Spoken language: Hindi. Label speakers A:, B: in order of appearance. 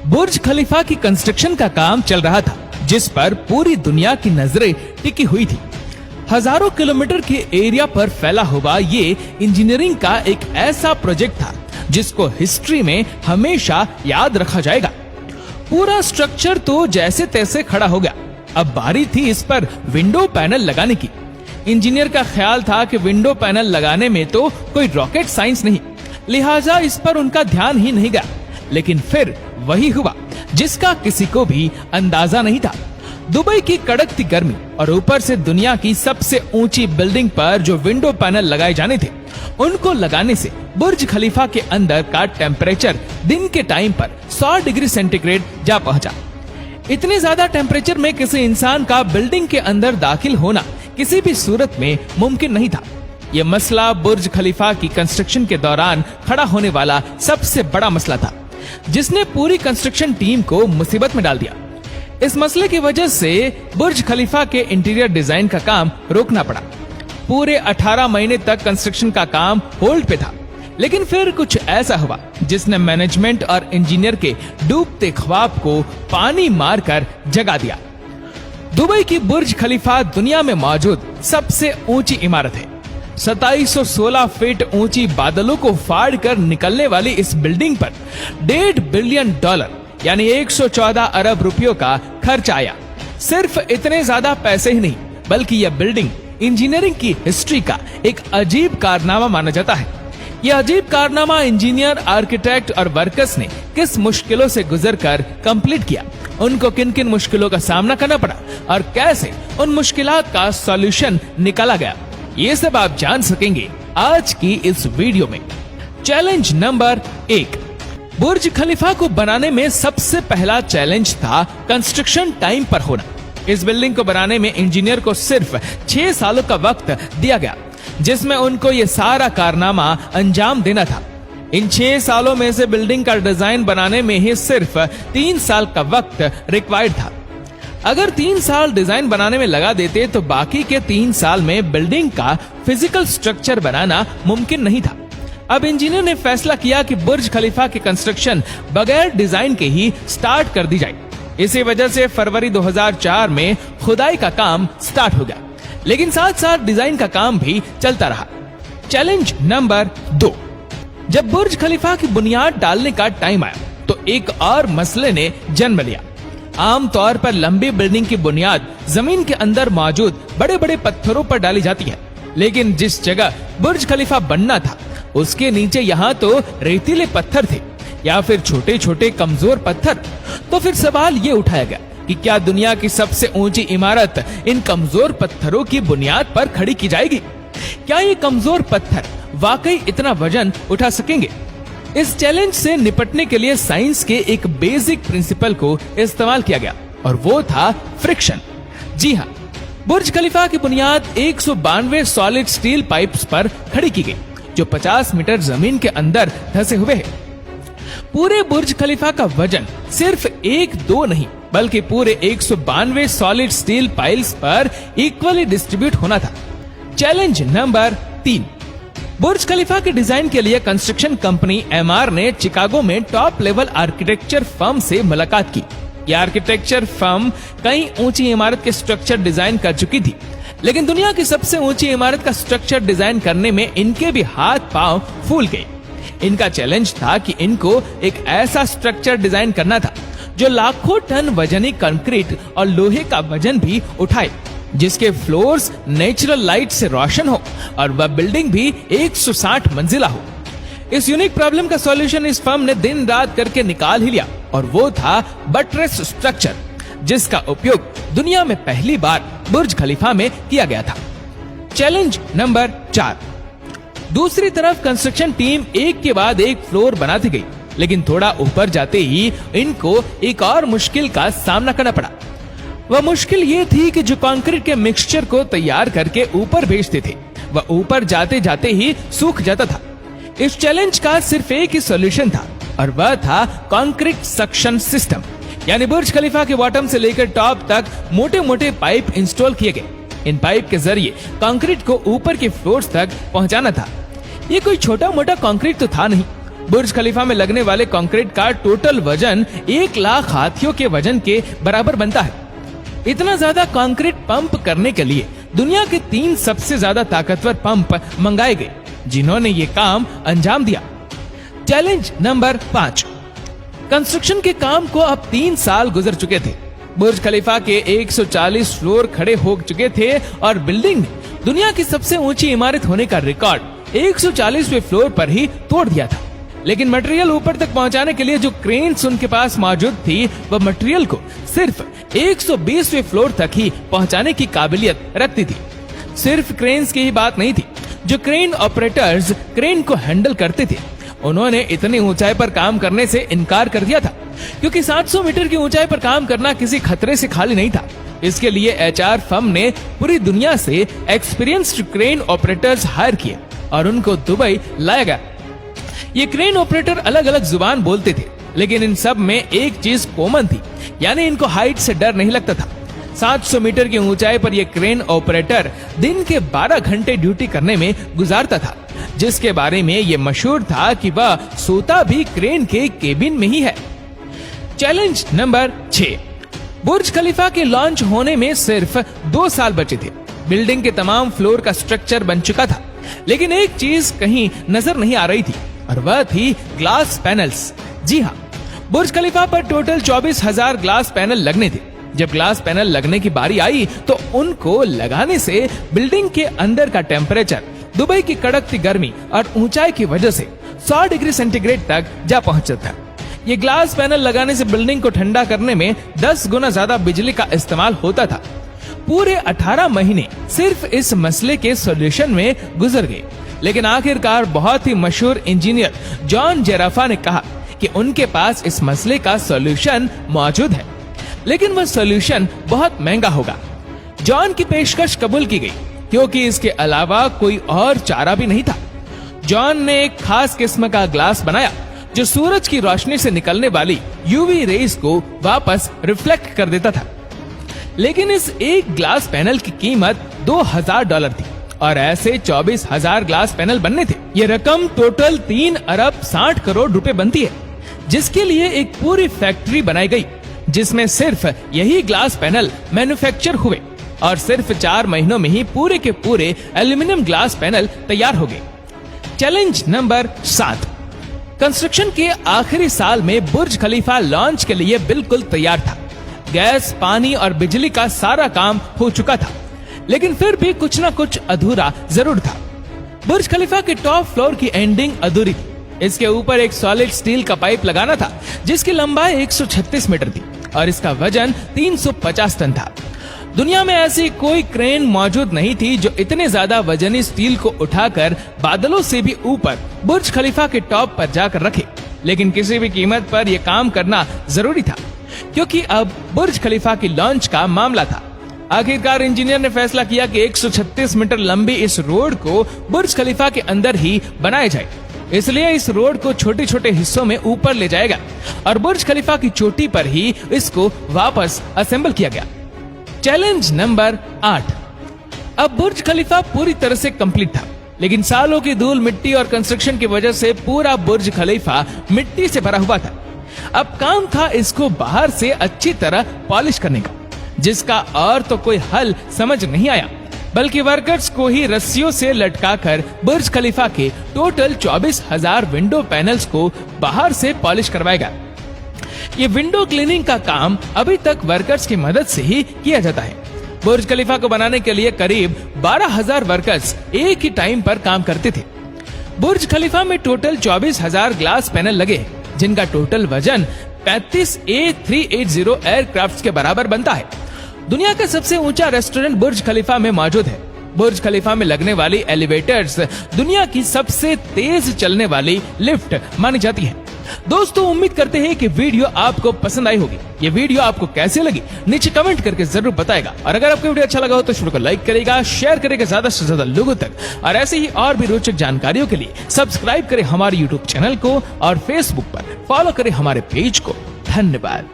A: बुर्ज खलीफा की कंस्ट्रक्शन का काम चल रहा था, जिस पर पूरी दुनिया की नजरें टिकी हुई थी। हजारों किलोमीटर के एरिया पर फैला हुआ ये इंजीनियरिंग का एक ऐसा प्रोजेक्ट था जिसको हिस्ट्री में हमेशा याद रखा जाएगा। पूरा स्ट्रक्चर तो जैसे तैसे खड़ा हो गया। अब बारी थी इस पर विंडो पैनल लगाने की। इंजीनियर का ख्याल था कि विंडो पैनल लगाने में तो कोई रॉकेट साइंस नहीं, लिहाजा इस पर उनका ध्यान ही नहीं गया। लेकिन फिर वही हुआ जिसका किसी को भी अंदाजा नहीं था। दुबई की कड़कती गर्मी और ऊपर से दुनिया की सबसे ऊंची बिल्डिंग पर जो विंडो पैनल लगाए जाने थे, उनको लगाने से बुर्ज खलीफा के अंदर का टेम्परेचर दिन के टाइम पर 100 डिग्री सेंटीग्रेड जा पहुंचा। इतने ज्यादा टेम्परेचर में किसी इंसान का बिल्डिंग के अंदर दाखिल होना किसी भी सूरत में मुमकिन नहीं था। यह मसला बुर्ज खलीफा की कंस्ट्रक्शन के दौरान खड़ा होने वाला सबसे बड़ा मसला था, जिसने पूरी कंस्ट्रक्शन टीम को मुसीबत में डाल दिया। इस मसले की वजह से बुर्ज खलीफा के इंटीरियर डिजाइन का काम रोकना पड़ा। पूरे 18 महीने तक कंस्ट्रक्शन का काम होल्ड पे था। लेकिन फिर कुछ ऐसा हुआ जिसने मैनेजमेंट और इंजीनियर के डूबते ख्वाब को पानी मारकर जगा दिया। दुबई की बुर्ज खलीफा दुनिया में मौजूद सबसे ऊंची इमारत है। 2716 फीट ऊंची बादलों को फाड़ कर निकलने वाली इस बिल्डिंग पर $1.5 बिलियन यानी 114 अरब रुपयों का खर्च आया। सिर्फ इतने ज्यादा पैसे ही नहीं, बल्कि यह बिल्डिंग इंजीनियरिंग की हिस्ट्री का एक अजीब कारनामा माना जाता है। यह अजीब कारनामा इंजीनियर, आर्किटेक्ट और वर्कर्स ने किस मुश्किलों से गुजरकर कंप्लीट किया, उनको किन किन मुश्किलों का सामना करना पड़ा और कैसे उन मुश्किलात का सॉल्यूशन निकाला गया, ये सब आप जान सकेंगे आज की इस वीडियो में। Challenge number 1। बुर्ज खलीफा को बनाने में सबसे पहला चैलेंज था कंस्ट्रक्शन टाइम पर होना। इस बिल्डिंग को बनाने में इंजीनियर को सिर्फ 6 सालों का वक्त दिया गया, जिसमें उनको ये सारा कारनामा अंजाम देना था। इन 6 सालों में से बिल्डिंग का डिजाइन बनाने में ही सिर्फ 3 साल का वक्त रिक्वायर्ड था। अगर 3 साल डिजाइन बनाने में लगा देते तो बाकी के 3 साल में बिल्डिंग का फिजिकल स्ट्रक्चर बनाना मुमकिन नहीं था। अब इंजीनियर ने फैसला किया कि बुर्ज खलीफा की कंस्ट्रक्शन बगैर डिजाइन के ही स्टार्ट कर दी जाए। इसी वजह से फरवरी 2004 में खुदाई का काम स्टार्ट हो गया, लेकिन साथ साथ डिजाइन का काम भी चलता रहा। Challenge number 2। जब बुर्ज खलीफा की बुनियाद डालने का टाइम आया तो एक और मसले ने जन्म लिया। आमतौर पर लंबी बिल्डिंग की बुनियाद जमीन के अंदर मौजूद बड़े बड़े पत्थरों पर डाली जाती है, लेकिन जिस जगह बुर्ज खलीफा बनना था उसके नीचे यहाँ तो रेतीले पत्थर थे या फिर छोटे छोटे कमजोर पत्थर। तो फिर सवाल ये उठाया गया कि क्या दुनिया की सबसे ऊंची इमारत इन कमजोर पत्थरों की बुनियाद पर खड़ी की जाएगी? क्या ये कमजोर पत्थर वाकई इतना वजन उठा सकेंगे? इस चैलेंज से निपटने के लिए साइंस के एक बेसिक प्रिंसिपल को इस्तेमाल किया गया और वो था फ्रिक्शन। जी हाँ, बुर्ज खलीफा की बुनियाद 192 सॉलिड स्टील पाइप्स पर खड़ी की गई, जो 50 मीटर जमीन के अंदर धंसे हुए हैं। पूरे बुर्ज खलीफा का वजन सिर्फ 1-2 नहीं, बल्कि पूरे 192 सॉलिड स्टील पाइल्स पर इक्वली डिस्ट्रीब्यूट होना था। Challenge number 3। बुर्ज खलीफा के डिजाइन के लिए कंस्ट्रक्शन कंपनी एमआर ने चिकागो में टॉप लेवल आर्किटेक्चर फर्म से मुलाकात की। यह आर्किटेक्चर फर्म कई ऊंची इमारत के स्ट्रक्चर डिजाइन कर चुकी थी, लेकिन दुनिया की सबसे ऊंची इमारत का स्ट्रक्चर डिजाइन करने में इनके भी हाथ पांव फूल गए। इनका चैलेंज था कि इनको एक ऐसा स्ट्रक्चर डिजाइन करना था जो लाखों टन वजनी कंक्रीट और लोहे का वजन भी उठाए, जिसके फ्लोर्स नेचुरल लाइट से रोशन हो और वह बिल्डिंग भी 160 मंजिला हो। इस यूनिक प्रॉब्लम का सॉल्यूशन इस फर्म ने दिन रात करके निकाल ही लिया और वो था बटरेस स्ट्रक्चर, जिसका उपयोग दुनिया में पहली बार बुर्ज खलीफा में किया गया था। Challenge number 4। दूसरी तरफ कंस्ट्रक्शन टीम एक के बाद एक फ्लोर बनाती गई, लेकिन थोड़ा ऊपर जाते ही इनको एक और मुश्किल का सामना करना पड़ा। वह मुश्किल ये थी कि जो कंक्रीट के मिक्सचर को तैयार करके ऊपर भेजते थे, वह ऊपर जाते जाते ही सूख जाता था। इस चैलेंज का सिर्फ एक ही सॉल्यूशन था और वह था कंक्रीट सक्शन सिस्टम, यानी बुर्ज खलीफा के बॉटम से लेकर टॉप तक मोटे मोटे पाइप इंस्टॉल किए गए। इन पाइप के जरिए कंक्रीट को ऊपर के फ्लोर्स तक पहुंचाना था। ये कोई छोटा मोटा कंक्रीट तो था नहीं, बुर्ज खलीफा में लगने वाले कंक्रीट का टोटल वजन 1 लाख हाथियों के वजन के बराबर बनता है। इतना ज्यादा कंक्रीट पंप करने के लिए दुनिया के 3 सबसे ज्यादा ताकतवर पंप मंगाए गए, जिन्होंने ये काम अंजाम दिया। Challenge number 5। कंस्ट्रक्शन के काम को अब 3 साल गुजर चुके थे। बुर्ज खलीफा के 140 फ्लोर खड़े हो चुके थे और बिल्डिंग ने दुनिया की सबसे ऊंची इमारत होने का रिकॉर्ड 140वें फ्लोर पर ही तोड़ दिया था। लेकिन मटेरियल ऊपर तक पहुंचाने के लिए जो क्रेन्स उनके पास मौजूद थी, वह मटेरियल को सिर्फ 120वें फ्लोर तक ही पहुंचाने की काबिलियत रखती थी। सिर्फ क्रेन्स की ही बात नहीं थी। जो क्रेन ऑपरेटर्स क्रेन को हैंडल करते थे, उन्होंने इतनी ऊंचाई पर काम करने से इनकार कर दिया था, क्योंकि 700 मीटर की ऊंचाई पर काम करना किसी खतरे से खाली नहीं था। इसके लिए एचआर फर्म ने पूरी दुनिया से एक्सपीरियंस्ड क्रेन ऑपरेटर्स हायर किए और उनको दुबई लाया गया। ये क्रेन ऑपरेटर अलग अलग जुबान बोलते थे, लेकिन इन सब में एक चीज कॉमन थी, यानी इनको हाइट से डर नहीं लगता था। 700 मीटर की ऊंचाई पर यह क्रेन ऑपरेटर दिन के 12 घंटे ड्यूटी करने में गुजारता था, जिसके बारे में यह मशहूर था कि वह सोता भी क्रेन के केबिन में ही है। Challenge number 6। बुर्ज खलीफा के लॉन्च होने में सिर्फ 2 साल बचे थे। बिल्डिंग के तमाम फ्लोर का स्ट्रक्चर बन चुका था, लेकिन एक चीज कहीं नजर नहीं आ रही थी, और वह थी ग्लास पैनल्स। जी हाँ, बुर्ज खलीफा पर टोटल 24,000 ग्लास पैनल लगने थे। जब ग्लास पैनल लगने की बारी आई तो उनको लगाने से बिल्डिंग के अंदर का टेम्परेचर दुबई की कड़कती गर्मी और ऊंचाई की वजह से 100 डिग्री सेंटीग्रेड तक जा पहुंचा था। ये ग्लास पैनल लगाने से बिल्डिंग को ठंडा करने में 10 गुना ज्यादा बिजली का इस्तेमाल होता था। पूरे 18 महीने सिर्फ इस मसले के सॉल्यूशन में गुजर गए, लेकिन आखिरकार बहुत ही मशहूर इंजीनियर जॉन जेराफा ने कहा कि उनके पास इस मसले का सॉल्यूशन मौजूद है, लेकिन वह सॉल्यूशन बहुत महंगा होगा। जॉन की पेशकश कबूल की गई, क्योंकि इसके अलावा कोई और चारा भी नहीं था। जॉन ने एक खास किस्म का ग्लास बनाया जो सूरज की रोशनी से निकलने वाली यूवी रेज को वापस रिफ्लेक्ट कर देता था। लेकिन इस एक ग्लास पैनल की कीमत $2,000 थी और ऐसे 24,000 ग्लास पैनल बनने थे। ये रकम टोटल 3 अरब 60 करोड़ रुपए बनती है, जिसके लिए एक पूरी फैक्ट्री बनाई गई, जिसमें सिर्फ यही ग्लास पैनल मैन्युफैक्चर हुए और सिर्फ 4 महीनों में ही पूरे के पूरे एल्यूमिनियम ग्लास पैनल तैयार हो गए। Challenge number 7। कंस्ट्रक्शन के आखिरी साल में बुर्ज खलीफा लॉन्च के लिए बिल्कुल तैयार था। गैस, पानी और बिजली का सारा काम हो चुका था, लेकिन फिर भी कुछ ना कुछ अधूरा जरूर था। बुर्ज खलीफा के टॉप फ्लोर की एंडिंग अधूरी थी। इसके ऊपर एक सॉलिड स्टील का पाइप लगाना था, जिसकी लंबाई 136 मीटर थी और इसका वजन 350 टन था। दुनिया में ऐसी कोई क्रेन मौजूद नहीं थी जो इतने ज्यादा वजनी स्टील को उठाकर बादलों से भी ऊपर बुर्ज खलीफा के टॉप पर जाकर रखे। लेकिन किसी भी कीमत पर यह काम करना जरूरी था, क्योंकि अब बुर्ज खलीफा की लॉन्च का मामला था। आखिरकार इंजीनियर ने फैसला किया कि 136 मीटर लंबी इस रोड को बुर्ज खलीफा के अंदर ही बनाया जाए। इसलिए इस रोड को छोटे छोटे हिस्सों में ऊपर ले जाएगा और बुर्ज खलीफा की चोटी पर ही इसको वापस असेंबल किया गया। Challenge number 8। अब बुर्ज खलीफा पूरी तरह से कंप्लीट था, लेकिन सालों की धूल, मिट्टी और कंस्ट्रक्शन की वजह से पूरा बुर्ज खलीफा मिट्टी से भरा हुआ था। अब काम था इसको बाहर से अच्छी तरह पॉलिश करने का, जिसका और तो कोई हल समझ नहीं आया, बल्कि वर्कर्स को ही रस्सियों से लटकाकर बुर्ज खलीफा के टोटल 24,000 विंडो पैनल्स को बाहर से पॉलिश करवाएगा। ये विंडो क्लीनिंग का काम अभी तक वर्कर्स की मदद से ही किया जाता है। बुर्ज खलीफा को बनाने के लिए करीब 12,000 वर्कर्स एक ही टाइम पर काम करते थे। बुर्ज खलीफा में टोटल 24,000 ग्लास पैनल लगे, जिनका टोटल वजन 35 A380 एयरक्राफ्ट के बराबर बनता है। दुनिया का सबसे ऊंचा रेस्टोरेंट बुर्ज खलीफा में मौजूद है। बुर्ज खलीफा में लगने वाली एलिवेटर्स दुनिया की सबसे तेज चलने वाली लिफ्ट मानी जाती है। दोस्तों, उम्मीद करते हैं कि वीडियो आपको पसंद आई होगी। ये वीडियो आपको कैसे लगी नीचे कमेंट करके जरूर बताएगा, और अगर आपको वीडियो अच्छा लगा हो तो वीडियो को लाइक करेगा, शेयर करेगा ज्यादा से ज्यादा लोगों तक, और ऐसे ही और भी रोचक जानकारियों के लिए सब्सक्राइब करें हमारे यूट्यूब चैनल को और फेसबुक पर फॉलो करें हमारे पेज को। धन्यवाद।